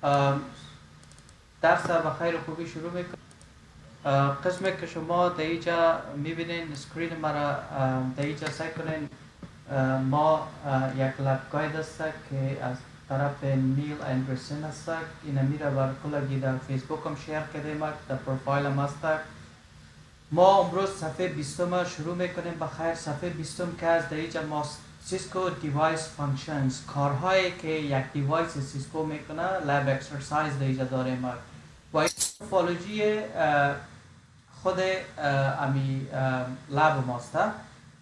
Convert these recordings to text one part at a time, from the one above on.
ام، درس را بخیر و خوبی شروع میکنم. قسمی که شما در اینجا میبینین اسکرین مرا، در اینجا سعی کنین. ما یک لب گاید است که از طرف نیل اندرسن است. این میره بر کلگی در فیسبوک هم شیر کردیم، در پروفایل هم است. ما امروز صفحه 20 شروع میکنیم. بخیر صفحه 20 که از در اینجا ما سیسکو دیوایس فانکشنز، کارهایی که یک دیوایس سیسکو میکنه، لب اکسرسایز در اینجا داریم و این توپولوژی خود امی لب ماست.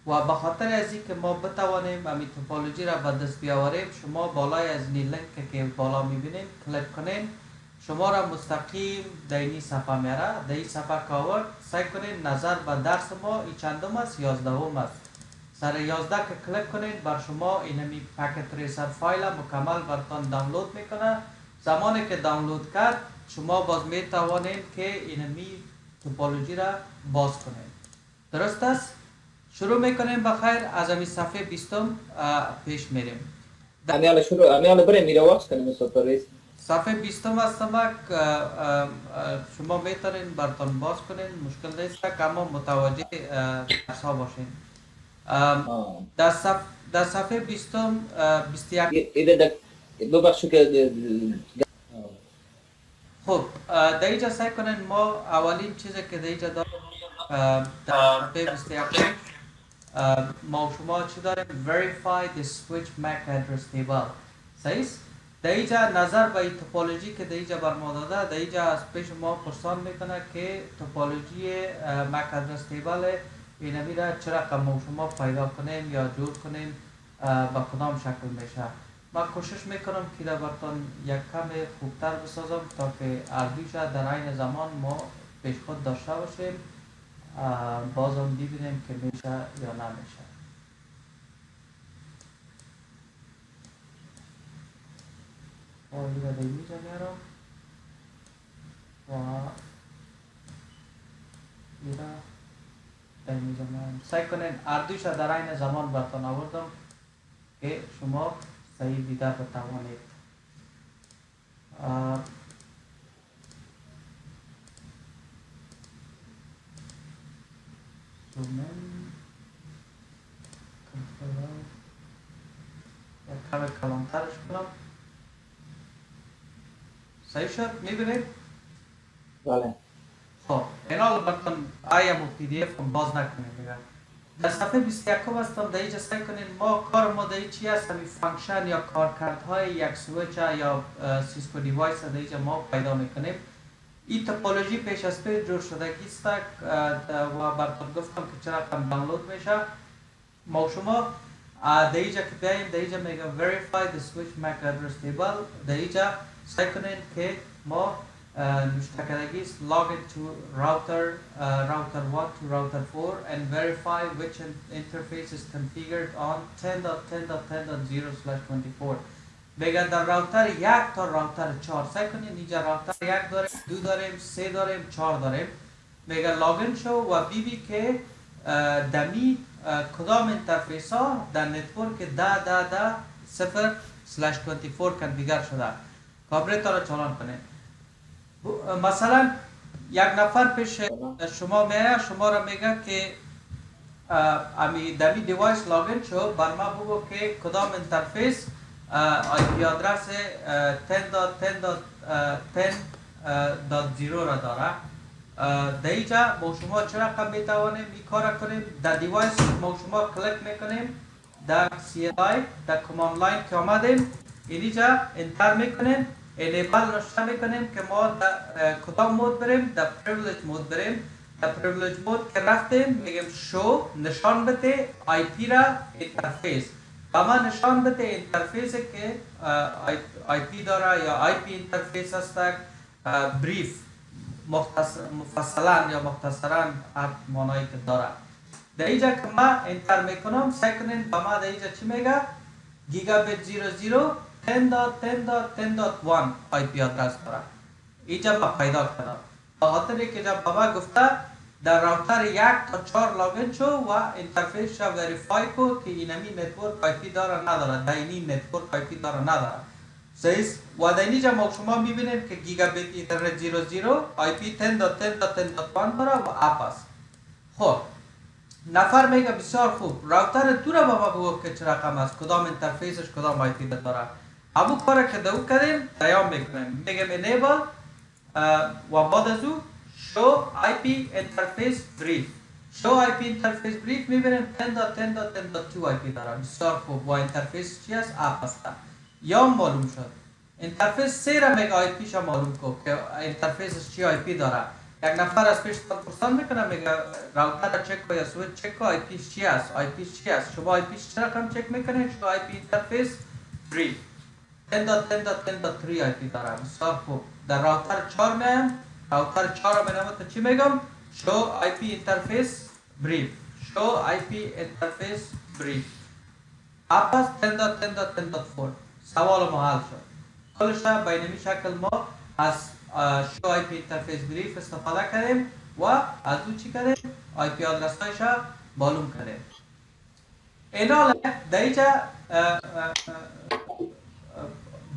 و به خاطر از اینکه ما بتوانیم امی توپولوژی را به دست بیاوریم، شما بالای از این لینک که بالا میبینید کلیک کنین، شما را مستقیم در این صفحه میاره. در این صفحه کاور سعی کنین نظر به درس ما این چندم است؟ 11 است. سر 11 که کلیک کنین بر شما اینمی پکت ریسر فایل مکمل براتون دانلود میکنه. زمانی که دانلود کرد شما باز میتوانین که اینمی توپولوژی را باز کنین. درست است؟ شروع میکنیم. بخیر از امی صفحه 20 پیش میریم. امیال بریم میره واکس کنیم صفحه 20 است که شما میتونین براتون باز کنین، مشکل نیست که اما متوجه درس ها باشین. در صفحه 20 21 ببخشو که خب در اینجا سعی کنین. ما اولین چیزی که در اینجا داریم در صفحه 21 ما شما چی داریم؟ verify the switch MAC address table. صحیح؟ در اینجا نظر به این توپولوژی که در اینجا بر ما داده، در اینجا از پیش ما پرسان میکنه که توپولوژی MAC address table اینمی را چه رقم شما پیدا کنیم یا جور کنیم، با کدام شکل میشه. من کوشش میکنم که در براتون یک کم خوبتر بسازم تا که اردویش در عین زمان ما پیش خود داشته باشیم، بازم ببینیم که میشه یا نمیشه. اینجا در اینجا میارم و اینجا در اینجا میارم. سعی کنین اردویش در عین زمان براتون آوردم که شما صحیح دیده بتوانید. یک کمی کلانترش کنم. صحیح شد؟ میبینید؟ بله. خب اینا براتون آیم و پی دی اف هم باز نکنید دیگه. در صفحه 21 هستم. در اینجا سعی کنید. ما کار ما در این چی هست؟ همین فانکشن یا کارکردهای یک سویچ یا سیسکو دیوایس در اینجا ما پیدا میکنیم. این توپولوژی پیش از پی جور شدگی است و براتون گفتم که چرا کم دانلود میشه. ما شما در اینجا که بیاییم، در اینجا میگم verify the switch MAC address table. در اینجا سعی کنین که ما نوشته کردگی است log into router 1 to router 4 and verify which interface is configured on 10.10.10.0/24. میگه در راوتر 1 تا راوتر 4 سعی کنین. اینجا راوتر 1 داریم، 2 داریم، 3 داریم، 4 داریم. میگه لاگین شو و بی که دمی کدام انترفیس ها در نتورک 10.10.0/24 کنفیگر شده. کابریتر را چالان کنید. مثلا یک نفر پیش شما میاد، شما را میگه که امی دمی دیوایس لاگین شو، بر ما بگو که کدام انترفیس آی پی آدرس 10.10.10.0 را داره. در اینجا ما شما چرا رقم میتوانیم این کار کنیم؟ در دیوایس ما شما کلیک میکنیم، در CLI در کمان لاین که آمدیم اینجا انتر میکنیم، انیبل نوشته میکنیم که ما در کدام مود بریم؟ در پریویلیج مود بریم. در پریویلیج مود که رفتیم میگیم شو نشان بده آی پی را اینترفیس و ما نشان بده اینترفیسی که آی پی داره یا آی پی اینترفیس است. بریف مفصلا یا مختصرا هر معنایی که داره. در اینجا که ما انتر میکنم سعی کنین با ما در اینجا چی میگه؟ گیگابیت 00 10.10.10.1 آی پی آدرس داره. اینجا با پیدا کردم. با خاطر که جب بابا گفته در راوتر 1 تا 4 لاگین شو و انترفیس را وریفای کو که اینمی نتورک آی پی داره نداره، در اینی نتورک آی پی داره نداره. صحیح و در اینجا ما شما میبینید که گیگابیت اینترنت 00 آی پی 10.10.10.1 داره و اپ است. خب نفر میگه بسیار خوب راوتر تو را با ما بگو که چه رقم است، کدام اینترفیسش کدام آی پی داره. ابو کار که دو کردیم دیام میکنیم، میگم انیبل و بعد از او شو آی پی اینترفیس بریف. شو آی پی اینترفیس بریف میبینیم 10.10.10.2 آی پی داره. بسیار خوب. و اینترفیس چی است؟ اپ است. یا معلوم شد اینترفیس 3 را میگه آی پیش معلوم کو که اینترفیسش چی آی پی داره. یک نفر از پیش پرسان میکنه میگه راوتر را چک کو یا سویچ چک کو آی پیش چی است، آی پیش چی است. شما آی پیش چه رقم چک میکنید؟ شما آی پی اینترفیس بریف 10.10.10.3 آی پی داره. بسیار خوب. در راوتر 4 میایم، راوتر 4 را میگم تو چی میگم؟ شو آی پی اینترفیس بریف. شو آی پی اینترفیس بریف اپ است 10.10.10.4. سوال ما حل شد. کلش به اینمی شکل ما از شو آی پی اینترفیس بریف استفاده کردیم و از او چی کردیم؟ آی پی آدرس هایش معلوم کردیم. اینا در اینجا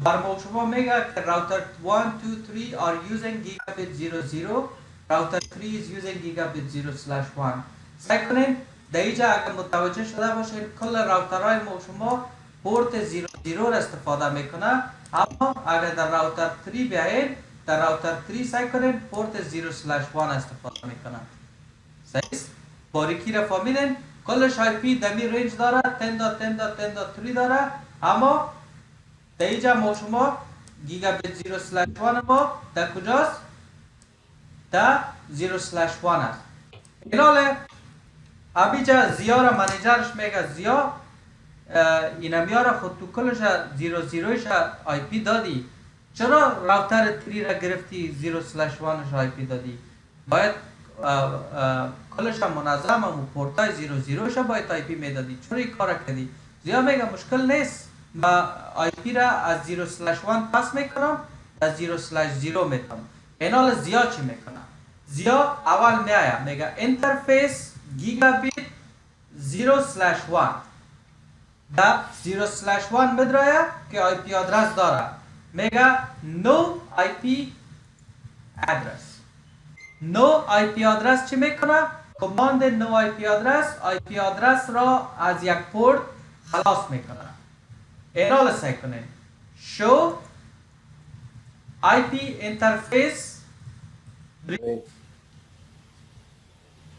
بر شما میگه که راوتر 1 2 3 are using gigabit 00 راوتر 3 is using gigabit 0/1. سعی کنین در اینجا اگر متوجه شده باشین کل راوترهای ما شما پورت 00 را استفاده میکنه، اما اگر در راوتر 3 بیاین در راوتر 3 سعی کنین پورت 0/1 استفاده میکنه. صحیح؟ باریکی را فهمیدین؟ کلش آی پی دمی رنج داره 10.10.10.3 داره، اما در اینجا ما شما گیگابیت 0/1 ما در کجاست؟ در 0/1 است. ایناله ابیجا زیا را منیجرش میگه زیا اینمیا را خود تو کلش 00 آی پی دادی، چرا راوتر 3 را گرفتی 0/1 آی پی دادی؟ باید کلش منظم و پورتای 00 باید آی پی میدادی، چرا این کار کردی؟ زیا میگه مشکل نیست، ما آی پی را از 0/1 پس میکنم از 0/0 میکنم. اینال زیا چی میکنه؟ زیا اول میایم میگه اینترفیس گیگابیت 0/1 دا 0/1 بدرایه که آی پی آدرس داره، میگه نو آی پی ادرس. نو آی پی آدرس چی میکنه؟ کماند نو آی پی آدرس را از یک پورت خلاص میکنه. اینال سعی کنین شو آی پی اینترفیس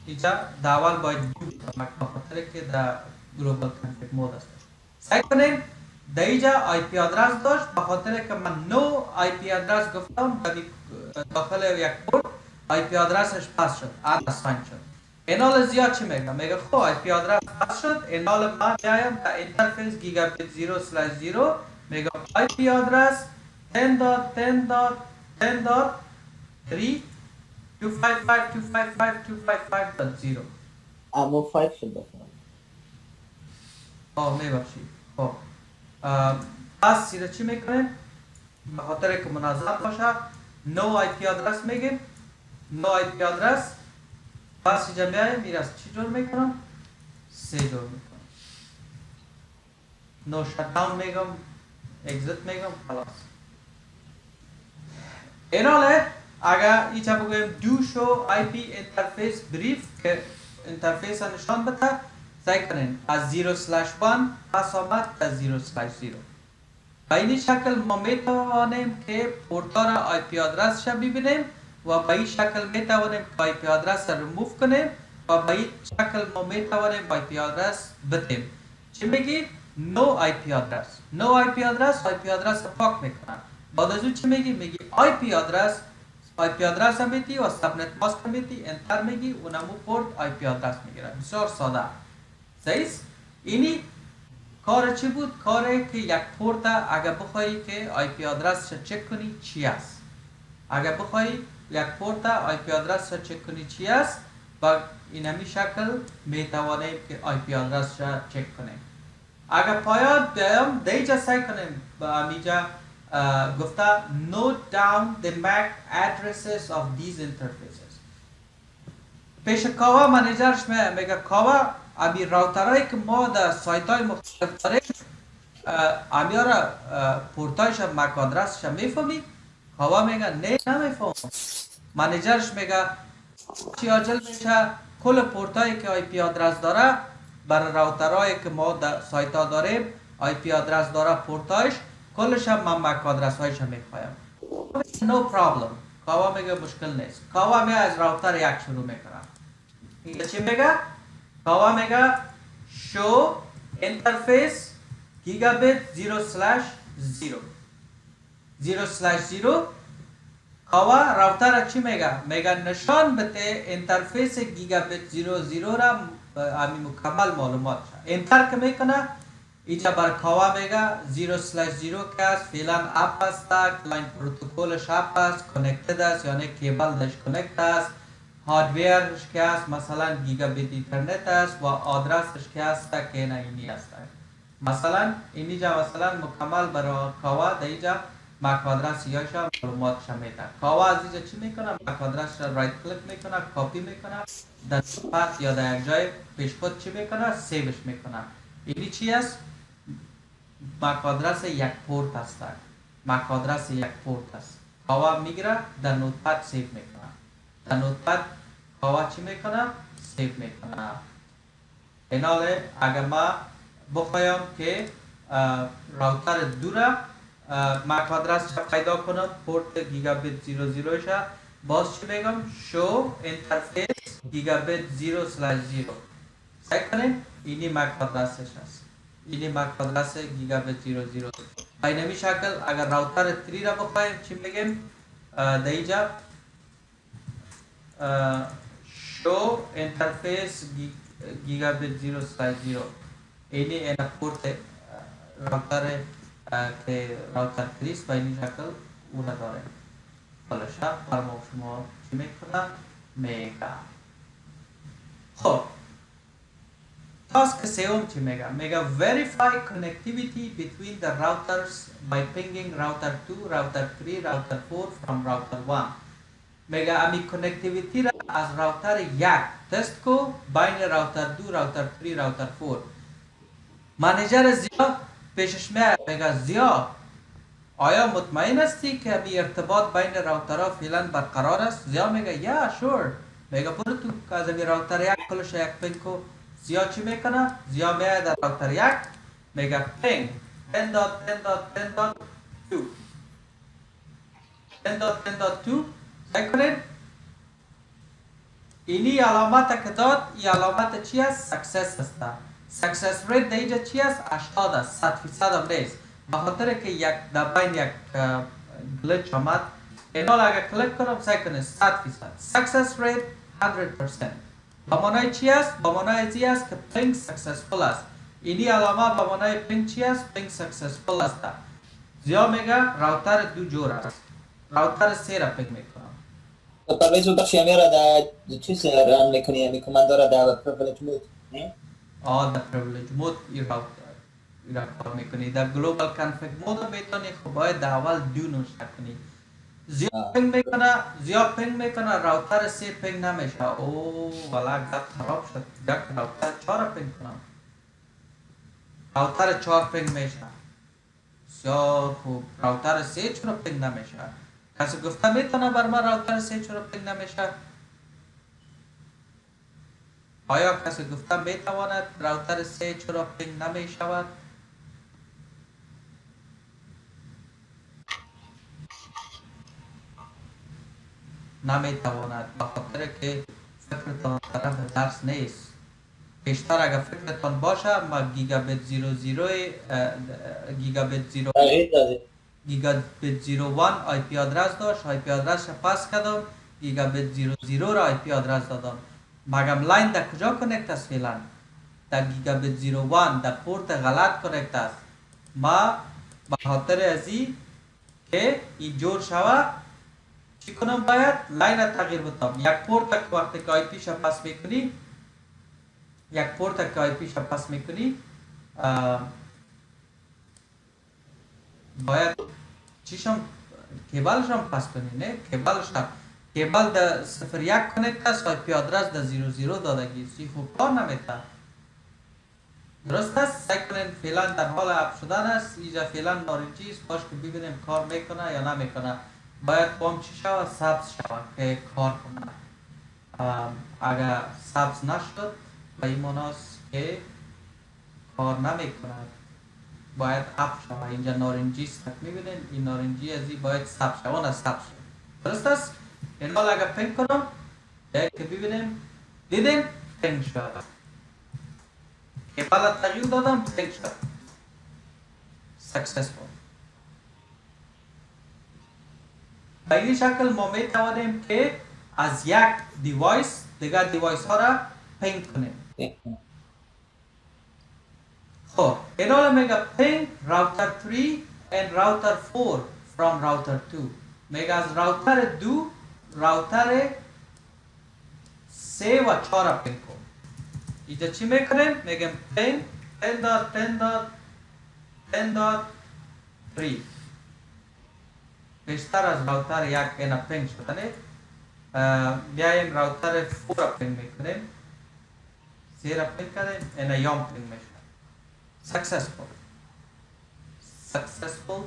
اینجا داول باید خاطر که در گلوبال کانفیگ مود است. سعی کنین در اینجا آی پی آدرس داشت، به خاطر که من نو آی پی آدرس گفتم داخل یک پورت آی پی آدرسش پس شد، اساین شد. اینال زیاد چی میگه؟ میگه خب آی پی آدرس پس شد، اینال من میایم در اینترفیس گیگابیت 0/0 میگه آی پی آدرس 10.10.10.3 255.255.255.0. اما 5 شد بکنم. میبخشید. خب پس سیره چی میکنه؟ به خاطر که منظم باشه نو آی پی آدرس میگیم، نو آی پی آدرس. پس اینجا میایم میره از چی جور میکنم؟ 3 جور میکنم. نو شت داون میگم، اگزیت میگم، خلاص. ایناله اگر اینجا بگویم دو شو آی پی اینترفیس بریف که اینترفیس نشان بده، سعی کنین از 0/1 پس آمد تا 0/0. به این شکل ما میتوانیم که پورتا را آی پی آدرس را ببینیم و به این شکل میتوانیم که آی پی آدرس را ریموو کنیم و به این شکل ما میتوانیم آی پی آدرس بدیم. چی میگی؟ نو آی پی آدرس. نو آی پی آدرس را پاک میکنه. بعد از اون چی میگی؟ میگی آی پی آدرس هم میدی و سبنت ماسک هم میدی، انتر میگی و نمو پورت آی پی آدرس میگیره. بسیار ساده. صحیح؟ اینی کار چی بود؟ کاری که یک پورت اگر بخوایی که آی پی آدرس را چک کنی چی است. اگر بخوایی یک پورت آی پی آدرس را چک کنی چی است، با این همی شکل میتوانیم که آی پی آدرس را چک کنیم. اگر پایان بیایم دیجا سعی کنیم با امیجا گفته note down the MAC addresses of these interfaces. پیش کاوا منیجرش میگه کاوا امی راوترهایی که ما در سایت های مختلف داریم امیارا پورتایش مک آدرسش میفهمی؟ هوا میگه نه نمیفهم. منیجرش میگه چی عاجل میشه کل پورتایی که آی پی آدرس داره برای راوترهایی که ما در سایت ها داریم آی پی آدرس داره پورتایش کلش هم من مک آدرس هایش میخوایم. نو پرابلم. کاوا میگه مشکل نیست. کاوا میگه از راوتر یک شروع میکنه. این چی میگه؟ کاوا میگه شو اینترفیس گیگابیت 0/0 0/0 کاوا راوتر چی میگه؟ میگه نشان بده اینترفیس گیگابیت 00 را همین مکمل معلومات شد. انتر که میکنه اینجا بر کاوا میگه 0/0 که است فعلا اپ است کلاینت پروتکلش اپ است کانکتد است یعنی کیبل داش کانکت است هاردویرش که است مثلا گیگابیت اینترنت است و آدرسش که است که نه اینی است. مثلا اینجا مثلا مکمل برای کاوا در اینجا مک آدرس یاش معلوماتش میده. کاوا از اینجا چی میکنه؟ مک آدرس را رایت کلیک میکنه کپی میکنه در پس یا در یک جای پیش خود چی میکنه؟ سیوش میکنه. اینی چی است؟ مک آدرس یک پورت است. مک آدرس یک پورت است. کاوا میگیره در نوتپد سیو میکنه. در نوتپد کاوا چی میکنه؟ سیو میکنه. ایناله اگر ما بخوایم که راوتر دوره مک آدرس پیدا کنم پورت گیگابیت 00 شه باز چی بگم شو اینترفیس گیگابیت 0/0 سعی کنیم اینی مک آدرسش است. اینی مک آدرس گیگابیت 00 به این شکل اگر راوتر 3 را بخوایم چی میگیم در اینجا شو اینترفیس گیگابیت 0/0 اینی این پورت راوتر که راوتر 3 به این شکل اون داره. حالا شب برای شما چی میکنه؟ میگه خب تاسک سوم چی میگه؟ میگه verify connectivity between the routers by pinging router 2, router 3, router 4 from router 1. میگه امی کانکتیویتی را از راوتر یک تست کو بین راوتر 2 راوتر 3 راوتر 4. منیجر زیا پیشش میگه زیا آیا مطمئن هستی که امی ارتباط بین راوترها فعلا برقرار است؟ زیا میگه یا شور. میگه برو تو که از امی راوتر یک کلش یک پینگ کو. زیا چی میکنه؟ زیا میگه در راوتر یک میگه پینگ 10.10.10.2 10.10.2 سعی کنید اینی علامت که داد این علامت چی است؟ سکسس است. سکسس ریت در اینجا چی است؟ 80 است 100% هم نیست به خاطر که یک دبین یک گلچ آمد. اینال اگر کلیک کنم سعی کنید 100% سکسس ریت 100%. با معنای چی است؟ با معنای چی است که پینگ سکسسفول است. اینی علامه با معنای پینگ چی است؟ پینگ سکسسفول است. زیا میگه راوتر دو جور است. راوتر 3 را پینگ میکنم. پرویز بخشی همی را در چیز رن میکنی همی کمند را در پرویلیج مود نه؟ در پرویلیج مود این را کار میکنی. در گلوبال کانفیگ مود میتونی خب باید در اول دو نوشته کنی. زیا پینگ میکنه راوتر 3 پینگ نمیشه. اوه والا گفت خراب شد. یک راوتر 4 پینگ کنم. راوتر 4 پینگ میشه. بسیار خوب. راوتر 3 چرا پینگ نمیشه؟ کسی گفته میتونه بر ما راوتر 3 چرا پینگ نمیشه؟ آیا کسی گفته میتواند راوتر 3 چرا پینگ نمیشود؟ نمیتواند به خاطر که فکرتان طرف درس نیست. بیشتر اگر فکرتان باشه ما گیگابیت 00 گیگابیت 0 گیگابیت 01 آی پی آدرس داشت. آی پی آدرس پاس کردم گیگابیت 00 را آی پی آدرس دادم. مگم لاین در کجا کنکت است فعلا؟ در گیگابیت 01 در پورت غلط کنکت است. ما به خاطر ازی که این جور شود چی کنم باید؟ لاین را تغییر بدم. یک پورت که وقتی که آی پی شا پاس میکنی یک پورت که آی پی شا پاس میکنی باید چیشم کیبلش هم پاس کنی نه؟ کیبل در 01 کنکت است آی پی آدرس در 00 دادگی سی خوب کار نمیده. درست است؟ سعی کنین فعلا در حال اپ شدن است. اینجا فعلا نارنجی است، باش که ببینیم کار میکنه یا نمیکنه. باید بام چی شود؟ سبز شود که کار کنه. اگر سبز نشد به این مناس که کار نمیکنه، باید اپ شود. اینجا نارنجی است میبینین، این نارنجی از این باید سبز شود، اون سبز شد. درست است؟ این حال اگر پینک کنم که ببینیم، دیدیم پینک شد. که بالا تغییر دادم پینک شد. سکسسفول. به این شکل ما می توانیم که از یک دیوایس دیگر دیوایس ها را پینک کنیم. خب این حالا میگه پینک راوتر 3 and راوتر 4 from راوتر 2. میگه از راوتر 2 راوتر 3 و 4 را پینک کن. اینجا چی میکنیم؟ میگیم پینک 10.10.10.3 بیشتر از راوتر یک اینا پینک شدنه. بیاییم راوتر 4 را پینک میکنیم، 3 را پینک کنیم، اینا یام پینک میشه. سکسسفول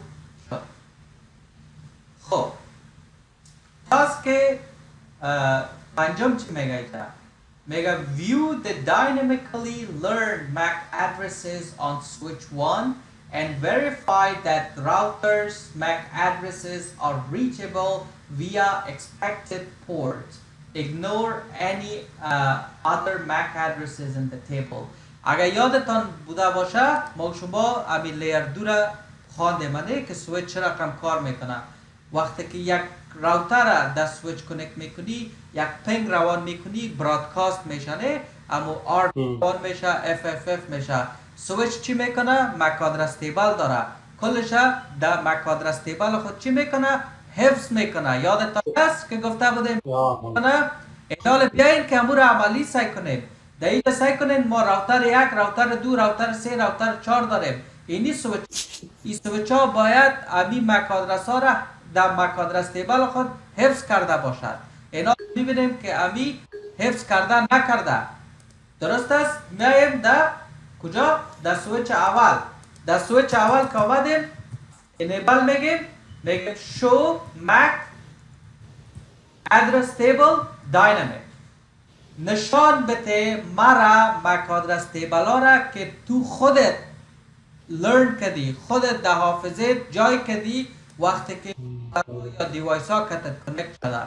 شد. خب تاسک پنجم چی میگه اینجا؟ میگه view the dynamically learned MAC addresses on switch 1 and verify that routers MAC addresses are reachable via expected ports. Ignore any other MAC addresses in the table. اگر یادتان بوده باشه ما شما امی لیر 2 را خوانده منه که سویچ رقم کار میکنه. وقتی که یک راوتر را در سویچ کنکت میکنی، یک پینگ روان میکنی، برادکاست میشنه، اما آر روان میشه، اف میشه. سویچ چی میکنه؟ مک آدرس تیبل داره، کلش در مک آدرس تیبل خود چی میکنه؟ حفظ میکنه. یادتان هست که گفته بودیم کنه؟ اینال بیاین که امور عملی سعی کنیم. در اینجا سعی کنیم ما راوتر 1، راوتر 2، راوتر 3، راوتر 4 داریم. این سویچ ها باید امی مک آدرس ها را در مک آدرس تیبل خود حفظ کرده باشد. اینا میبینیم که امی حفظ کرده نکرده. درست است؟ میایم در کجا؟ در سویچ اول. در سویچ اول که آمدیم انیبل میگیم show mac address table dynamic. نشان بده مرا مک آدرس تیبل ها را که تو خودت لرن کردی، خودت در حافظه جای کردی وقتی که یا دیوایس ها کتت کنکت شده.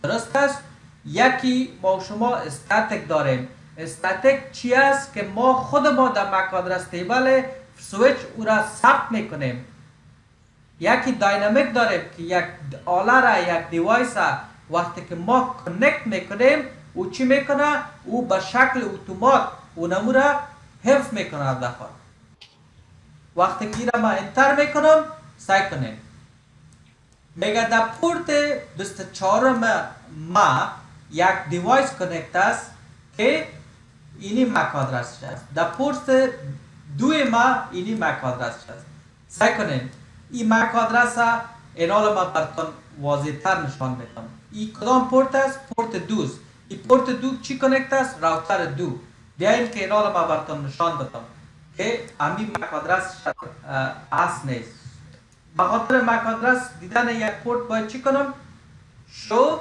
درست است؟ یکی ما شما استاتیک داریم. استاتیک چی است؟ که ما خود ما در مک آدرس تیبل سویچ او را ثبت میکنیم. یکی داینامیک داریم که یک آله را، یک دیوایس را وقتی که ما کنکت میکنیم او چی میکنه؟ او به شکل اتومات اونمو را حفظ میکنه داخل. وقتی که را ما انتر میکنم سعی کنیم. میگه در پورت 24 ما یک دیوایس کنکت است که اینی مک آدرسش است. در پورت 2 ما اینی مک آدرسش است. سعی کنیم این مک آدرس اینال ما براتون واضح تر نشان میدم. این کدام پورت است؟ پورت 2 است. این پورت 2 چی کنکت است؟ راوتر 2. بیاییم که اینال ما براتون نشان بدم که امی مک آدرس است نیست. بخاطر مک آدرس دیدن یک پورت باید چی کنم؟ شو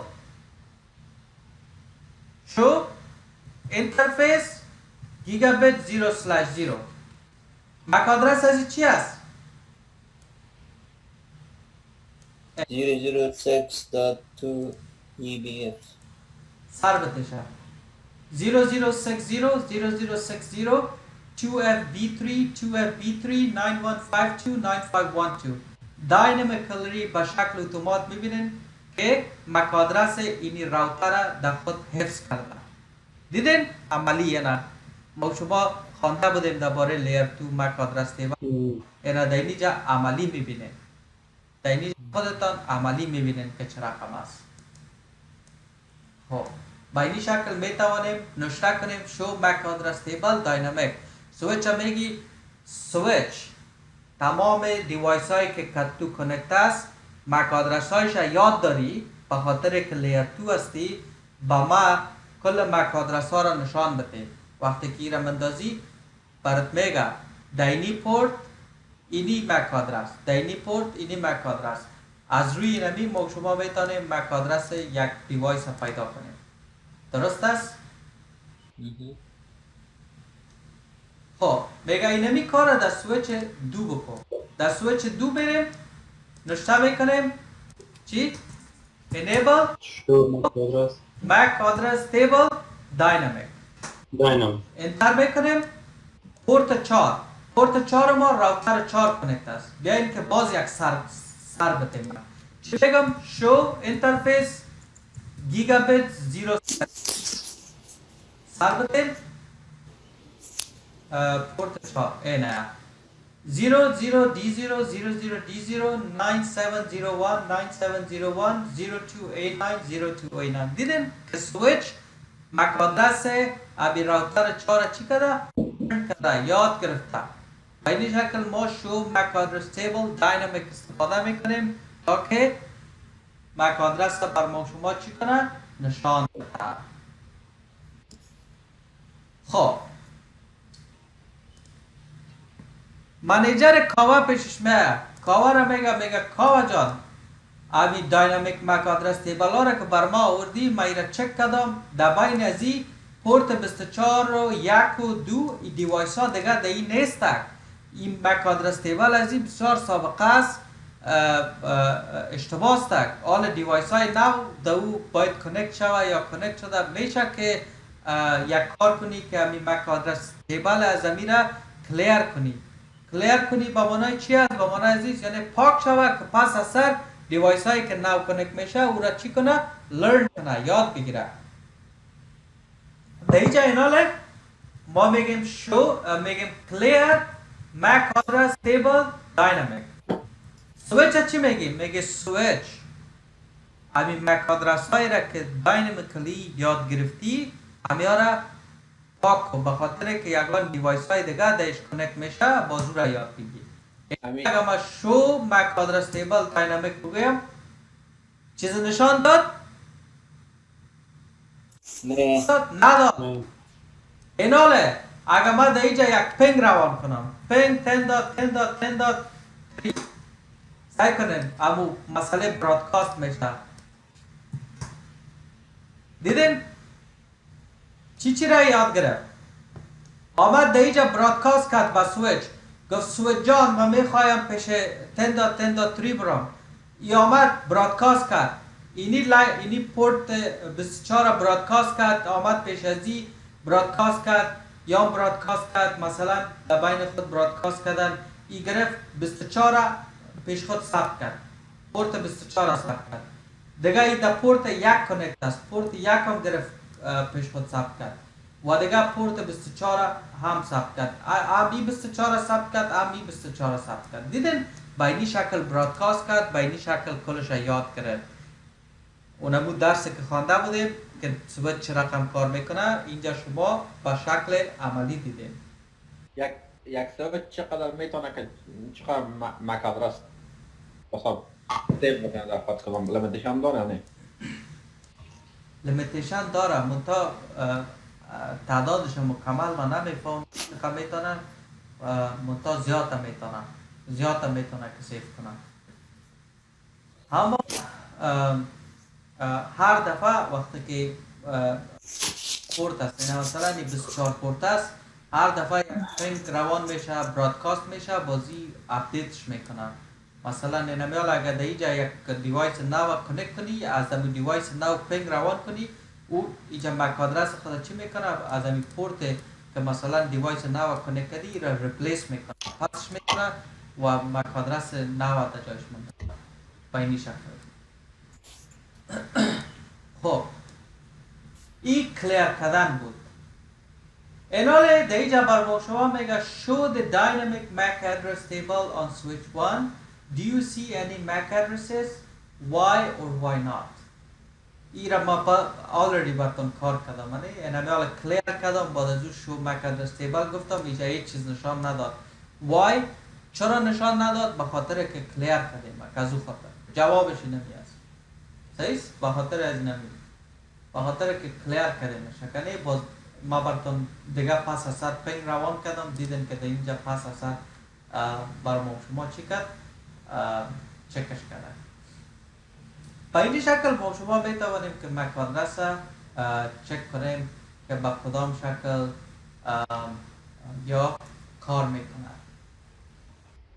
اینترفیس گیگابیت 0/0. مک آدرس از چی است؟ 006.2 EBF. سر بتشه 0060 2FB3 2FB3 9152 9512. داینامیکلی به شکل اتومات میبینین که مک آدرس اینی راوتر در خود حفظ کرده. دیدین عملیه نه؟ ما شما خوانده بودیم درباره لیر 2 مک آدرس تیبل. اینا در اینجا عملی میبینین. در اینجا خودتان عملی میبینین که چه رقم است. خب با این شکل میتوانیم نشته کنیم شو مک آدرس تیبل داینامیک. سویچ هم میگی سویچ تمام دیوایس هایی که کتو کنکت است مک آدرس هایش یاد داری، به خاطر که لیر 2 هستی با ما کل مک آدرس ها را نشان بده. وقتی که ایرا مندازی برات میگه دینی پورت اینی مک آدرس، دینی پورت اینی مک آدرس. از روی اینمی ما شما میتونیم مک آدرس یک دیوایس پیدا کنیم. درست است؟ خب میگه اینمی کار در سویچ دو بکن. در سویچ دو بریم نشته میکنیم چی؟ enable MAC address table dynamic. انتر میکنیم. پورت 4 پورت 4 ما راوتر 4 کنکت است. بیاین که باز یک سر بتیم. چی بگم؟ شو انترفیس گیگابیت 0 سر بتیم. پورت 4 اینه 00D0 00D0 9701 9701 0289 0289. دیدین که سویچ مک آدرس ابی راوتر 4 چی کرده؟ یاد گرفته. به این شکل ما شو مک آدرس تیبل داینامیک استفاده میکنیم تا که مک آدرس بر ما شما چی کنه؟ نشان بده. خب منیجر کاوا پیشش میاد. کاوا را میگه کاوا جان امی داینامیک مک آدرس تیبل ها را که بر ما آوردی ما را چک کردم. در بین ازی پورت 24 و 1 و 2 ای دیوایس ها دیگه در این نیست. این مک آدرس تیبل ازی بسیار سابقه است، اشتباه است. آل دیوایس های نو در او باید کنکت شوه یا کنکت شده میشه که یک کار کنی که امی مک آدرس تیبل از امی را کلیر کنی. کلیر کنی با معنای چی است؟ با معنای عزیز یعنی پاک شوه که پس از سر دیوایس هایی که نو کنکت میشه او را چی کنه؟ لرن کنه، یاد بگیره. در اینجا ایناله ما میگیم شو میگیم clear MAC address table dynamic. سویچ چی میگیم؟ میگه سویچ همین MAC address هایی را که داینامیکلی یاد گرفتی همین را پاک کن، به خاطر که یکان دیوایس های دیگه درش کنکت میشه بازو را یاد بگیر. اگر ما شو MAC address table dynamic بگویم چیز نشان داد؟ نه نداد. ایناله اگر من در اینجا یک پینگ روان کنم، پینگ 10.10.10.3 سعی کنیم امو مسئله برادکاست میشه. دیدین؟ چی را یاد گرفت؟ آمد در اینجا برادکاست کرد با سویچ. گفت سویچ جان من میخوایم پیش 10.10.3 برم. ای آمد برادکاست کرد. اینی پورت 24 برادکاست کرد. آمد پیش ازی برادکاست کرد یا برادکاست کرد، مثلا بین خود برادکاست کردن ای گرفت 24 پیش خود ثبت کرد، پورت 24 ثبت کرد. دیگه ای در پورت 1 کنکت است، پورت 1 هم گرفت پیش خود ثبت کرد و دیگه پورت 24 هم ثبت کرد. امی 24 ثبت کرد، امی 24 ثبت کرد. دیدین با این شکل برادکاست کرد، با این شکل کلش یاد کرد. اونمو درسی که خوانده بودیم که سویچ چه رقم کار میکنه اینجا شما با شکل عملی دیدین. یک سویچ چقدر میتونه که چقدر مک آدرس بساب تیب بکنه در خود کدام لیمیتیشن داره نه؟ لیمیتیشن داره منتها تعدادش مکمل من نمیفهم که میتونه منتها زیاد میتونه که سیف کنه. اما هر دفعه وقتی که پورت است، یعنی مثلا 24 پورت است، هر دفعه یک پینگ روان میشه، برادکاست میشه، بازی اپدیتش میکنه. مثلا نمیال اگر در اینجا یک دیوایس نو کنکت کنی، از اون دیوایس نو پینگ روان کنی، او اینجا مک آدرس خود چی میکنه؟ از اون پورت که مثلا دیوایس نو کنکت کردی را ریپلیس میکنه، پسش میکنه و مک آدرس نو تا جایش مونده. با این شکل. خب این کلیر کردن بود. ایناله در اینجا بر ما شما میگه show the dynamic MAC address table on switch 1. Do you see any MAC addresses? Why or why not? این را ما already براتون کار کردم. من ایناله کلیر کردم، بعد از او show MAC address table گفتم اینجا هیچ چیز نشان نداد. Why؟ چرا نشان نداد؟ به خاطر که کلیر کردیم. از او خاطر جوابش نمیاد. صحیح؟ به خاطر از نمی، به خاطر که کلیر کردیم شکنه باز ما براتون دیگه پس از سر پنگ روان کردم، دیدن که در اینجا پس از سر برام شما چی کرد چکش کرده. با این شکل با شما میتوانیم که مک آدرس چک کنیم که با کدام شکل یا کار میکنه.